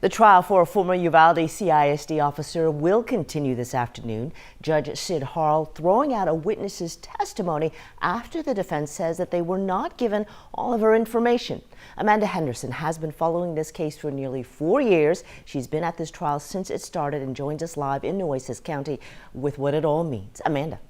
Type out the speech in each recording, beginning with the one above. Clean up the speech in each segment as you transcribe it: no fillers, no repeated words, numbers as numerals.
The trial for a former Uvalde CISD officer will continue this afternoon. Judge Sid Harle throwing out a witness's testimony after the defense says that they were not given all of her information. Amanda Henderson has been following this case for nearly 4 years. She's been at this trial since it started and joins us live in Nueces County with what it all means. Amanda.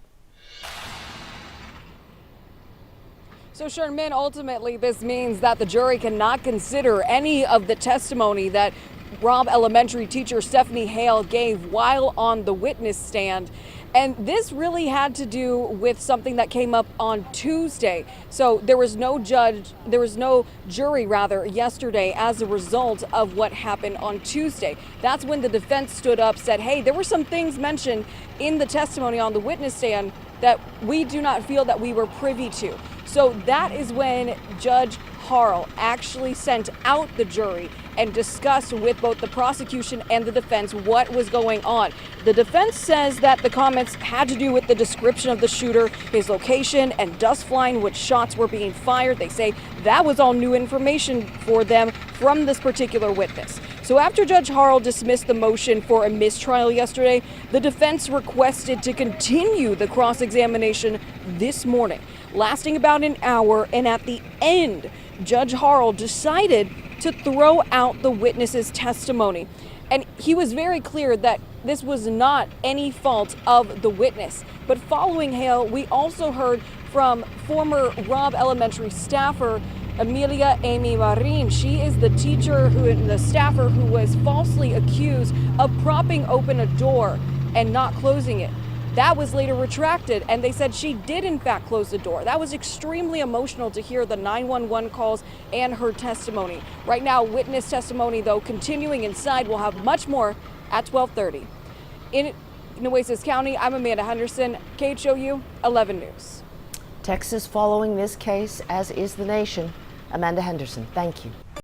So Sherman, ultimately this means that the jury cannot consider any of the testimony that Robb Elementary teacher Stephanie Hale gave while on the witness stand. And this really had to do with something that came up on Tuesday. So there was no jury yesterday as a result of what happened on Tuesday. That's when the defense stood up, said, hey, there were some things mentioned in the testimony on the witness stand that we do not feel that we were privy to. So that is when Judge Harle actually sent out the jury and discussed with both the prosecution and the defense what was going on. The defense says that the comments had to do with the description of the shooter, his location, and dust flying, which shots were being fired. They say that was all new information for them from this particular witness. So after Judge Harle dismissed the motion for a mistrial yesterday, the defense requested to continue the cross-examination this morning, lasting about an hour, and at the end, Judge Harle decided to throw out the witness's testimony. And he was very clear that this was not any fault of the witness. But following Hale, we also heard from former Robb Elementary staffer Amelia Amy Marin. She is the the staffer who was falsely accused of propping open a door and not closing it. That was later retracted, and they said she did in fact close the door. That was extremely emotional to hear the 911 calls and her testimony. Right now, witness testimony, though, continuing inside. We'll have much more at 12:30. In Nueces County, I'm Amanda Henderson, KHOU 11 News. Texas following this case, as is the nation. Amanda Henderson, thank you.